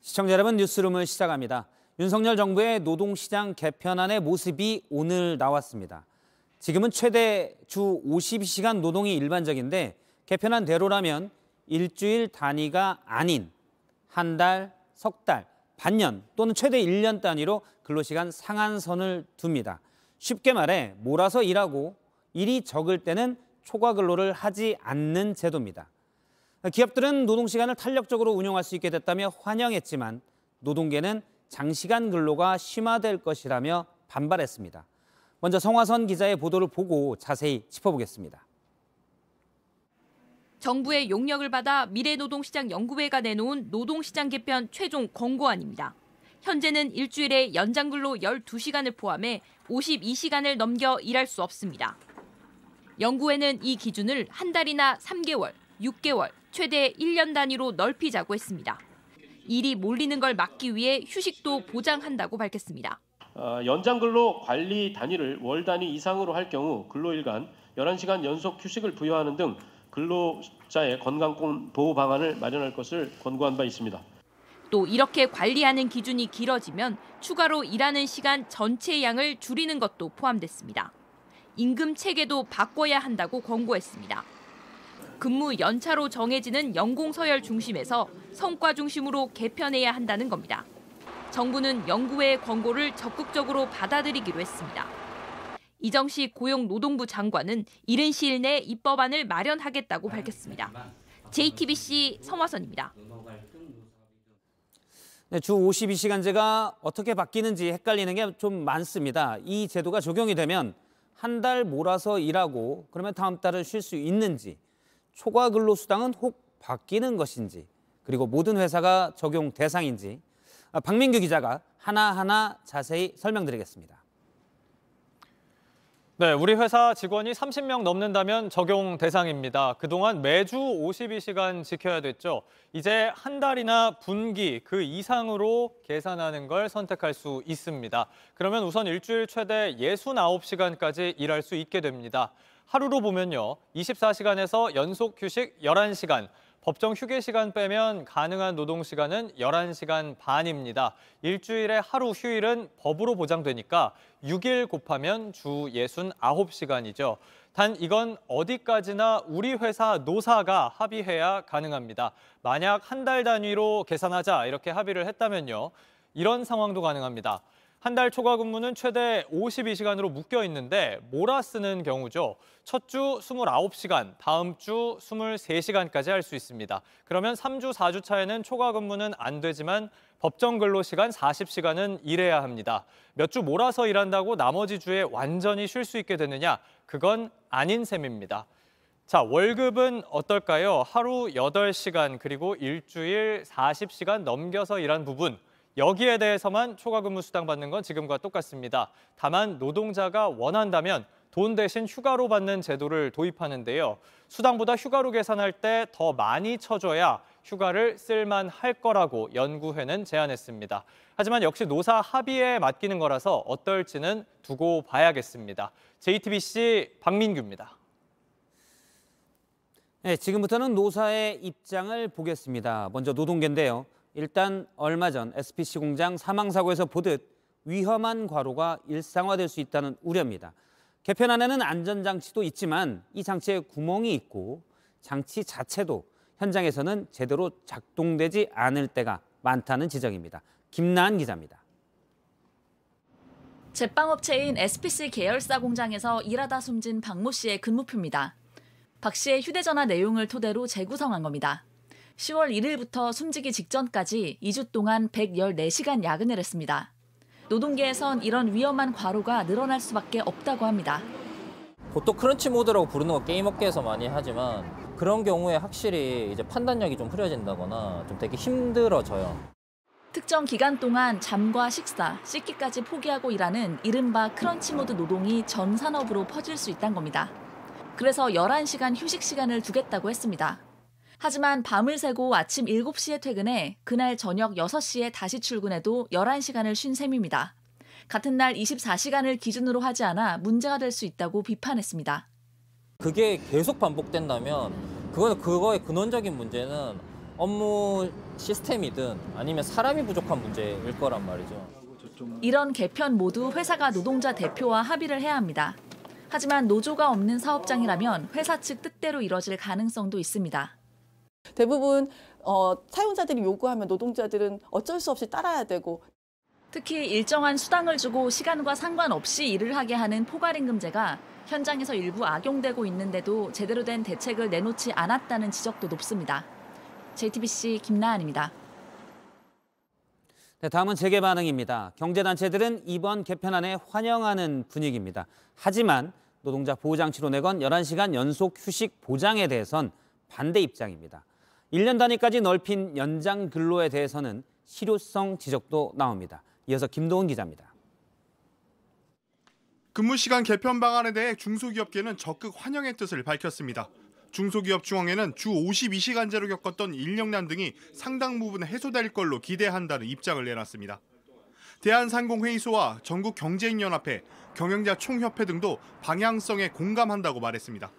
시청자 여러분, 뉴스룸을 시작합니다. 윤석열 정부의 노동시장 개편안의 모습이 오늘 나왔습니다. 지금은 최대 주 52시간 노동이 일반적인데 개편안대로라면 일주일 단위가 아닌 한 달, 석 달, 반년 또는 최대 1년 단위로 근로시간 상한선을 둡니다. 쉽게 말해 몰아서 일하고 일이 적을 때는 초과 근로를 하지 않는 제도입니다. 기업들은 노동시간을 탄력적으로 운용할 수 있게 됐다며 환영했지만 노동계는 장시간 근로가 심화될 것이라며 반발했습니다. 먼저 성화선 기자의 보도를 보고 자세히 짚어보겠습니다. 정부의 용역을 받아 미래노동시장연구회가 내놓은 노동시장 개편 최종 권고안입니다. 현재는 일주일에 연장근로 12시간을 포함해 52시간을 넘겨 일할 수 없습니다. 연구회는 이 기준을 한 달이나 3개월, 6개월, 최대 1년 단위로 넓히자고 했습니다. 일이 몰리는 걸 막기 위해 휴식도 보장한다고 밝혔습니다. 연장근로 관리 단위를 월 단위 이상으로 할 경우 근로일간 11시간 연속 휴식을 부여하는 등 근로자의 건강 보호 방안을 마련할 것을 권고한 바 있습니다. 또 이렇게 관리하는 기준이 길어지면 추가로 일하는 시간 전체 양을 줄이는 것도 포함됐습니다. 임금 체계도 바꿔야 한다고 권고했습니다. 근무 연차로 정해지는 연공 서열 중심에서 성과 중심으로 개편해야 한다는 겁니다. 정부는 연구회의 권고를 적극적으로 받아들이기로 했습니다. 이정식 고용노동부 장관은 이른 시일 내 입법안을 마련하겠다고 밝혔습니다. JTBC 성화선입니다. 네, 주 52시간제가 어떻게 바뀌는지 헷갈리는 게 좀 많습니다. 이 제도가 적용이 되면 한 달 몰아서 일하고 그러면 다음 달은 쉴 수 있는지, 초과 근로 수당은 혹 바뀌는 것인지, 그리고 모든 회사가 적용 대상인지 박민규 기자가 하나하나 자세히 설명드리겠습니다. 네, 우리 회사 직원이 30명 넘는다면 적용 대상입니다. 그동안 매주 52시간 지켜야 됐죠. 이제 한 달이나 분기 그 이상으로 계산하는 걸 선택할 수 있습니다. 그러면 우선 일주일 최대 69시간까지 일할 수 있게 됩니다. 하루로 보면요, 24시간에서 연속 휴식 11시간, 법정 휴게 시간 빼면 가능한 노동 시간은 11시간 반입니다. 일주일에 하루 휴일은 법으로 보장되니까 6일 곱하면 주 69시간이죠. 단 이건 어디까지나 우리 회사 노사가 합의해야 가능합니다. 만약 한 달 단위로 계산하자 이렇게 합의를 했다면요, 이런 상황도 가능합니다. 한 달 초과 근무는 최대 52시간으로 묶여 있는데 몰아 쓰는 경우죠. 첫 주 29시간, 다음 주 23시간까지 할 수 있습니다. 그러면 3주, 4주 차에는 초과 근무는 안 되지만 법정 근로시간 40시간은 일해야 합니다. 몇 주 몰아서 일한다고 나머지 주에 완전히 쉴 수 있게 되느냐? 그건 아닌 셈입니다. 자, 월급은 어떨까요? 하루 8시간 그리고 일주일 40시간 넘겨서 일한 부분. 여기에 대해서만 초과 근무 수당 받는 건 지금과 똑같습니다. 다만 노동자가 원한다면 돈 대신 휴가로 받는 제도를 도입하는데요. 수당보다 휴가로 계산할 때 더 많이 쳐줘야 휴가를 쓸만할 거라고 연구회는 제안했습니다. 하지만 역시 노사 합의에 맡기는 거라서 어떨지는 두고 봐야겠습니다. JTBC 박민규입니다. 네, 지금부터는 노사의 입장을 보겠습니다. 먼저 노동계인데요. 일단 얼마 전 SPC 공장 사망사고에서 보듯 위험한 과로가 일상화될 수 있다는 우려입니다. 개편안에는 안전장치도 있지만 이 장치에 구멍이 있고 장치 자체도 현장에서는 제대로 작동되지 않을 때가 많다는 지적입니다. 김나은 기자입니다. 제빵업체인 SPC 계열사 공장에서 일하다 숨진 박모 씨의 근무표입니다. 박 씨의 휴대전화 내용을 토대로 재구성한 겁니다. 10월 1일부터 숨지기 직전까지 2주 동안 114시간 야근을 했습니다. 노동계에선 이런 위험한 과로가 늘어날 수밖에 없다고 합니다. 보통 크런치 모드라고 부르는 거 게임업계에서 많이 하지만 그런 경우에 확실히 이제 판단력이 좀 흐려진다거나 좀 되게 힘들어져요. 특정 기간 동안 잠과 식사, 씻기까지 포기하고 일하는 이른바 크런치 모드 노동이 전 산업으로 퍼질 수 있다는 겁니다. 그래서 11시간 휴식 시간을 두겠다고 했습니다. 하지만 밤을 새고 아침 7시에 퇴근해 그날 저녁 6시에 다시 출근해도 11시간을 쉰 셈입니다. 같은 날 24시간을 기준으로 하지 않아 문제가 될 수 있다고 비판했습니다. 그게 계속 반복된다면 그거의 근원적인 문제는 업무 시스템이든 아니면 사람이 부족한 문제일 거란 말이죠. 이런 개편 모두 회사가 노동자 대표와 합의를 해야 합니다. 하지만 노조가 없는 사업장이라면 회사 측 뜻대로 이뤄질 가능성도 있습니다. 대부분 사용자들이 요구하면 노동자들은 어쩔 수 없이 따라야 되고 특히 일정한 수당을 주고 시간과 상관없이 일을 하게 하는 포괄임금제가 현장에서 일부 악용되고 있는데도 제대로 된 대책을 내놓지 않았다는 지적도 높습니다. JTBC 김나은입니다. 네, 다음은 재계 반응입니다. 경제단체들은 이번 개편안에 환영하는 분위기입니다. 하지만 노동자 보호장치로 내건 11시간 연속 휴식 보장에 대해선 반대 입장입니다. 1년 단위까지 넓힌 연장 근로에 대해서는 실효성 지적도 나옵니다. 이어서 김도훈 기자입니다. 근무시간 개편 방안에 대해 중소기업계는 적극 환영의 뜻을 밝혔습니다. 중소기업중앙회는 주 52시간제로 겪었던 인력난 등이 상당 부분 해소될 걸로 기대한다는 입장을 내놨습니다. 대한상공회의소와 전국경제인연합회, 경영자총협회 등도 방향성에 공감한다고 말했습니다.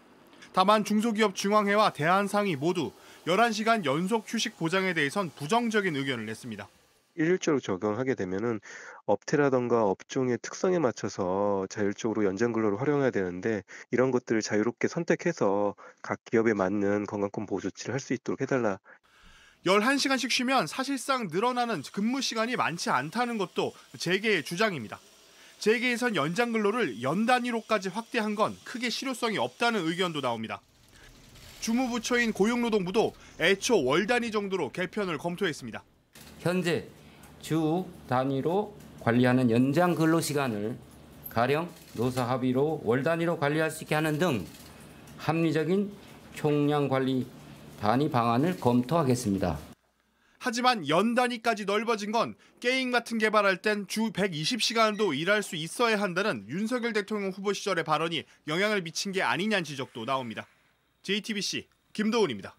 다만 중소기업중앙회와 대한상의 모두 11시간 연속 휴식 보장에 대해선 부정적인 의견을 냈습니다. 일률적으로 적용하게 되면은 업태라던가 업종의 특성에 맞춰서 자율적으로 연장 근로를 활용해야 되는데 이런 것들을 자유롭게 선택해서 각 기업에 맞는 건강권 보호 조치를 할 수 있도록 해달라. 11시간씩 쉬면 사실상 늘어나는 근무 시간이 많지 않다는 것도 재계의 주장입니다. 재계에선 연장 근로를 연 단위로까지 확대한 건 크게 실효성이 없다는 의견도 나옵니다. 주무부처인 고용노동부도 애초 월 단위 정도로 개편을 검토했습니다. 현재 주 단위로 관리하는 연장 근로 시간을 가령 노사 합의로 월 단위로 관리할 수 있게 하는 등 합리적인 총량 관리 단위 방안을 검토하겠습니다. 하지만 연 단위까지 넓어진 건 게임 같은 개발할 땐 주 120시간도 일할 수 있어야 한다는 윤석열 대통령 후보 시절의 발언이 영향을 미친 게 아니냐는 지적도 나옵니다. JTBC 김도훈입니다.